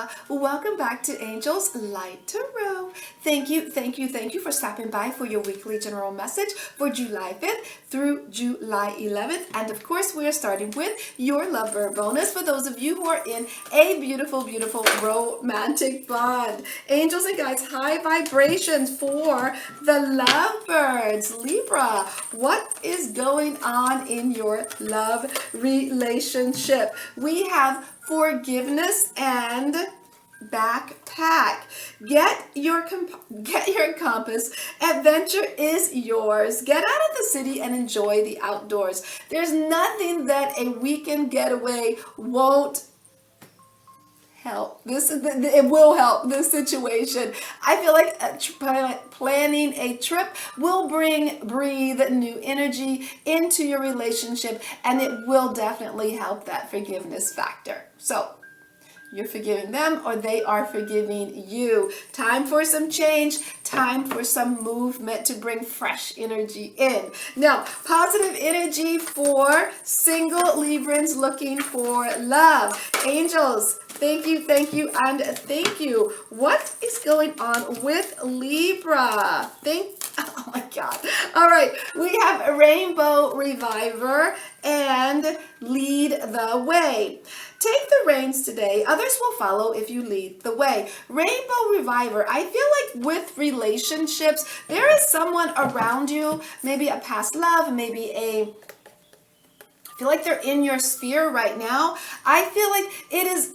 Libra. Welcome back to Angel's Light Tarot. Thank you for stopping by for your weekly general message for July 5th through July 11th. And of course, we are starting with your lovebird bonus for those of you who are in a beautiful, beautiful romantic bond. Angels and guides, high vibrations for the lovebirds. Libra, what is going on in your love relationship? We have forgiveness and backpack. Get your compass. Adventure is yours. Get out of the city and enjoy the outdoors. There's nothing that a weekend getaway won't help. It will help this situation. I feel like planning a trip will breathe new energy into your relationship, and it will definitely help that forgiveness factor. So you're forgiving them or they are forgiving you. Time for some change. Time for some movement to bring fresh energy in. Now, positive energy for single Librans looking for love. Angels, thank you, and thank you. What is going on with Libra? Oh my God. All right, we have Rainbow Reviver and Lead the Way. Take the reins today. Others will follow if you lead the way. Rainbow Reviver. I feel like with relationships, there is someone around you, maybe a past love, maybe I feel like they're in your sphere right now. I feel like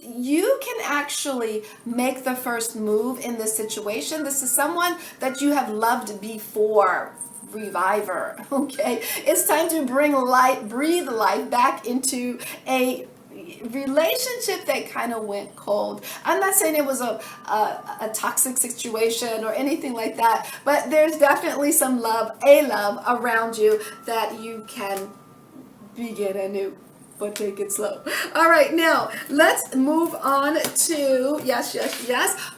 you can actually make the first move in this situation. This is someone that you have loved before. Reviver, okay? It's time to breathe life back into a relationship that kind of went cold. I'm not saying it was a toxic situation or anything like that, but there's definitely some love around you that you can begin anew, but take it slow. All right, now let's move on to yes,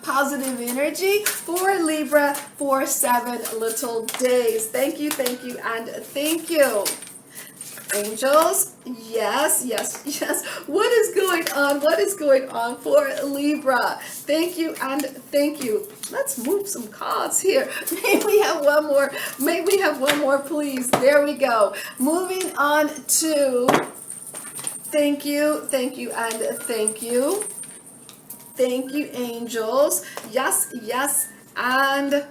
positive energy for Libra for 7 little days. Thank you, and thank you. Angels, yes. What is going on? What is going on for Libra? Thank you, and thank you. Let's move some cards here. May we have one more? May we have one more, please? There we go. Moving on to thank you, and thank you. Thank you, angels. Yes, and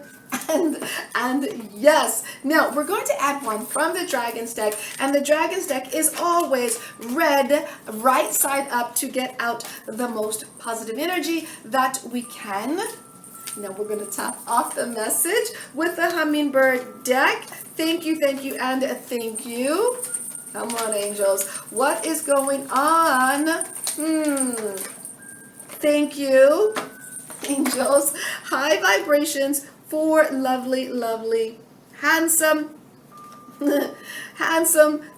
yes. Now we're going to add one from the Dragon's deck, and the Dragon's deck is always read right side up to get out the most positive energy that we can. Now we're going to top off the message with the Hummingbird deck. Thank you, and thank you. Come on, angels. What is going on? Thank you, angels. High vibrations for lovely, handsome,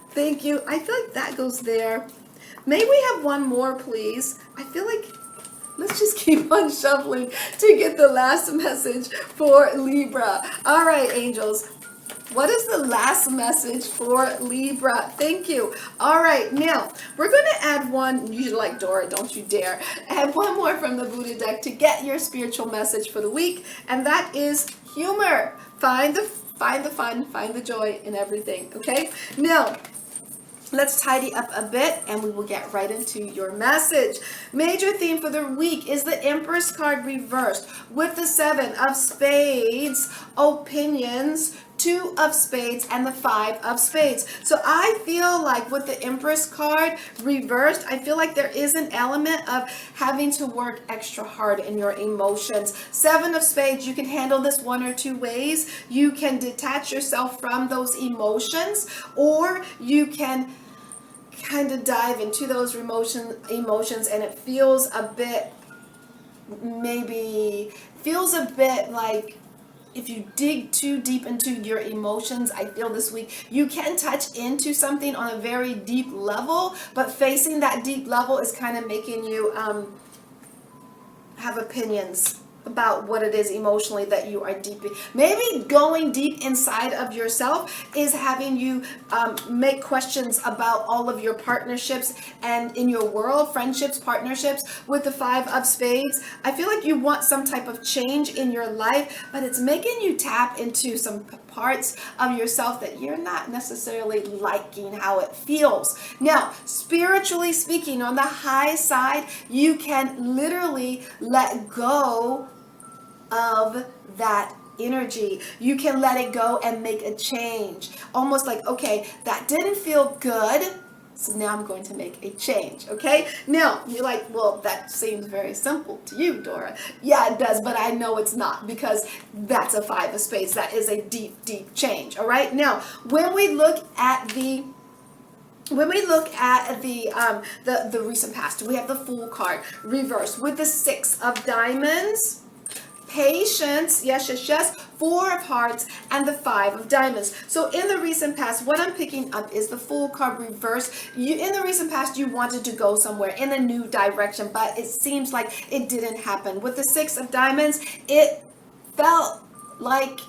thank you. I feel like that goes there. May we have one more, please? I feel like let's just keep on shuffling to get the last message for Libra. All right, angels. What is the last message for Libra? Thank you. All right, now we're going to add one. You like Dora, don't you dare. Add one more from the Buddha deck to get your spiritual message for the week, and that is humor. Find the fun, find the joy in everything, okay? Now, let's tidy up a bit and we will get right into your message. Major theme for the week is the Empress card reversed with the 7 of Spades, opinions, 2 of Spades, and the 5 of Spades. So I feel like with the Empress card reversed, I feel like there is an element of having to work extra hard in your emotions. 7 of Spades, you can handle this one or two ways. You can detach yourself from those emotions, or you can kind of dive into those emotions, and it feels a bit like if you dig too deep into your emotions. I feel this week you can touch into something on a very deep level, but facing that deep level is kind of making you have opinions about what it is emotionally that you are deep in. Maybe going deep inside of yourself is having you make questions about all of your partnerships and in your world, friendships, partnerships. With the 5 of Spades, I feel like you want some type of change in your life, but it's making you tap into some parts of yourself that you're not necessarily liking how it feels. Now, spiritually speaking, on the high side, you can literally let go of that energy. You can let it go and make a change. Almost like, okay, that didn't feel good, so now I'm going to make a change, okay? Now, you're like, well, that seems very simple to you, Dora. Yeah, it does, but I know it's not, because that's a 5 of Spades. That is a deep, deep change, all right? Now, when we look at the recent past, we have the Fool card reversed with the 6 of Diamonds, patience, yes, yes, yes, 4 of Hearts, and the 5 of Diamonds. So in the recent past, what I'm picking up is the Fool card reversed. In the recent past, you wanted to go somewhere in a new direction, but it seems like it didn't happen. With the 6 of Diamonds, it felt like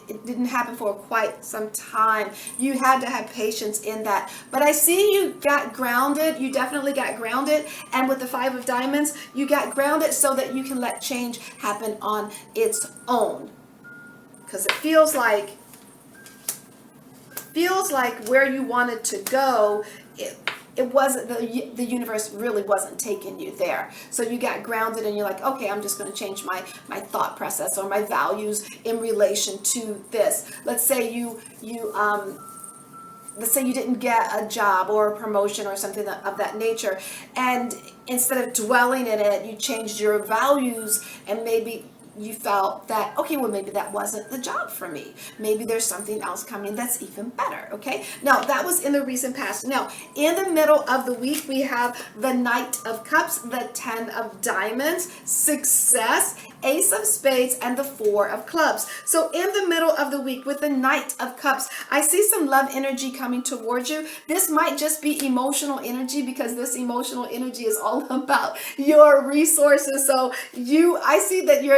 it didn't happen for quite some time. You had to have patience in that. But I see you got grounded. You definitely got grounded. And with the 5 of Diamonds, you got grounded so that you can let change happen on its own. Because it feels like where you wanted to go, it wasn't, the universe really wasn't taking you there. So you got grounded and you're like, okay, I'm just going to change my thought process or my values in relation to this. Let's say let's say you didn't get a job or a promotion or something of that nature, and instead of dwelling in it, you changed your values, and maybe you felt that, okay, well, maybe that wasn't the job for me. Maybe there's something else coming that's even better, okay? Now, that was in the recent past. Now, in the middle of the week, we have the Knight of Cups, the 10 of Diamonds, success, Ace of Spades, and the 4 of Clubs. So in the middle of the week with the Knight of Cups, I see some love energy coming towards you. This might just be emotional energy, because this emotional energy is all about your resources. So I see that your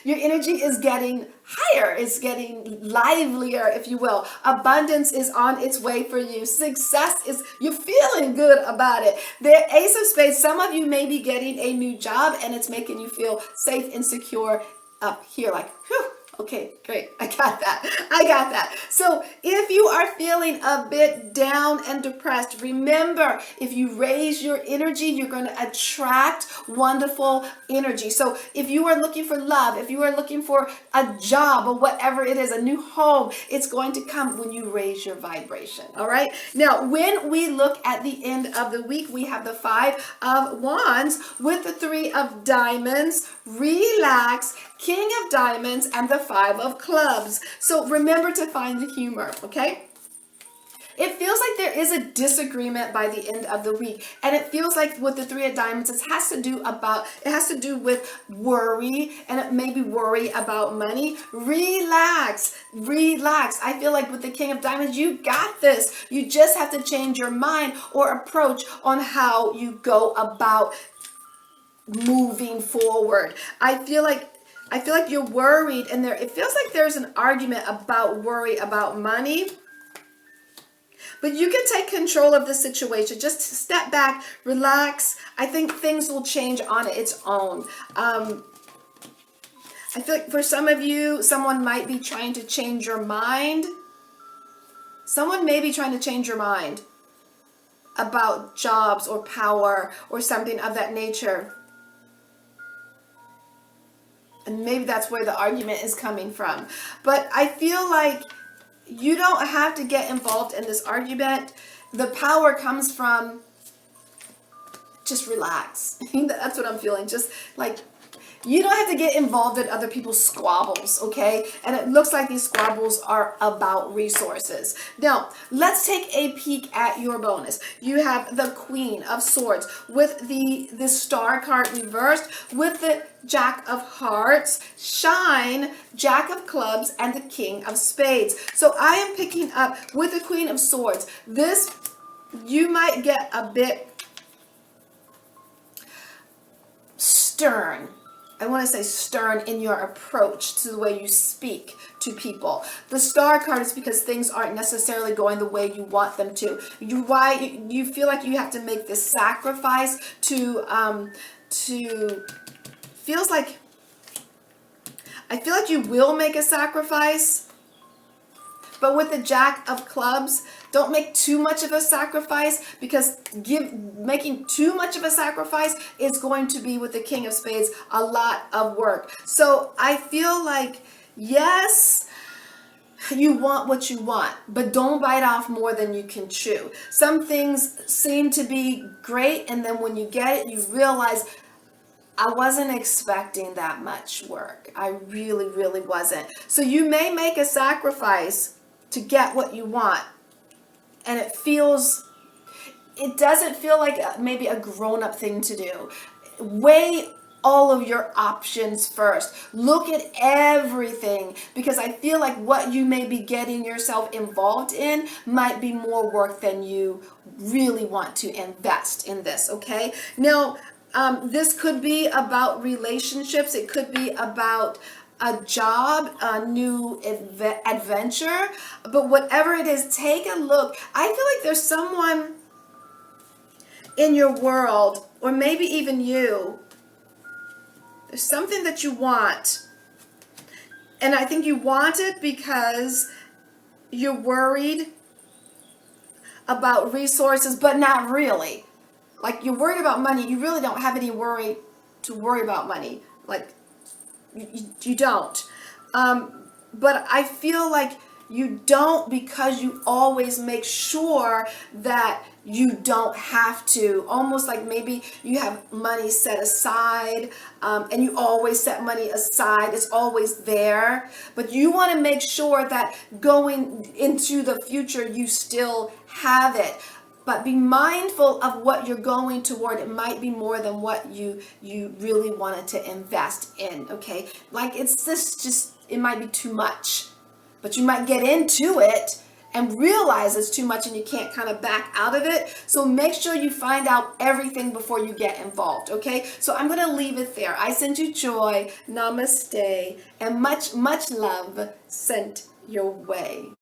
energy is getting higher. It's getting livelier, if you will. Abundance is on its way for you. Success is, you're feeling good about it. The Ace of Spades, some of you may be getting a new job and it's making you feel safe and secure up here, like, whew. Okay, great. I got that. So if you are feeling a bit down and depressed, remember, if you raise your energy, you're going to attract wonderful energy. So if you are looking for love, if you are looking for a job or whatever it is, a new home, it's going to come when you raise your vibration. All right. Now, when we look at the end of the week, we have the 5 of Wands with the 3 of Diamonds, relax, King of Diamonds, and the 5 of Clubs. So remember to find the humor, okay? It feels like there is a disagreement by the end of the week, and it feels like with the 3 of Diamonds, it has to do with worry, and it may be worry about money. Relax. I feel like with the King of Diamonds, you got this. You just have to change your mind or approach on how you go about moving forward. I feel like you're worried, and it feels like there's an argument about worry about money. But you can take control of the situation. Just step back, relax. I think things will change on its own. I feel like for some of you, someone might be trying to change your mind. Someone may be trying to change your mind about jobs or power or something of that nature. And maybe that's where the argument is coming from. But I feel like you don't have to get involved in this argument. The power comes from just relax. That's what I'm feeling. Just like, you don't have to get involved in other people's squabbles, okay? And it looks like these squabbles are about resources. Now, let's take a peek at your bonus. You have the Queen of Swords with the Star card reversed, with the Jack of Hearts, Shine, Jack of Clubs, and the King of Spades. So I am picking up with the Queen of Swords. This, you might get a bit stern. I want to say stern in your approach to the way you speak to people. The Star card is because things aren't necessarily going the way you want them to. You feel like you have to make this sacrifice feels like, I feel like you will make a sacrifice, but with the Jack of Clubs, don't make too much of a sacrifice, because making too much of a sacrifice is going to be, with the King of Spades, a lot of work. So I feel like, yes, you want what you want, but don't bite off more than you can chew. Some things seem to be great, and then when you get it, you realize, I wasn't expecting that much work. I really, really wasn't. So you may make a sacrifice to get what you want, and it doesn't feel like maybe a grown-up thing to do. Weigh all of your options first. Look at everything, because I feel like what you may be getting yourself involved in might be more work than you really want to invest in this, okay? Now, this could be about relationships. It could be about a job, a new adventure. But whatever it is, take a look. I feel like there's someone in your world, or maybe even you, there's something that you want. And I think you want it because you're worried about resources, but not really. Like, you're worried about money. You really don't have any worry about money. Like, you don't. But I feel like you don't, because you always make sure that you don't have to. Almost like maybe you have money set aside, and you always set money aside. It's always there. But you want to make sure that going into the future, you still have it. But be mindful of what you're going toward. It might be more than what you really wanted to invest in, okay? Like, it might be too much. But you might get into it and realize it's too much and you can't kind of back out of it. So make sure you find out everything before you get involved, okay? So I'm going to leave it there. I send you joy, namaste, and much, much love sent your way.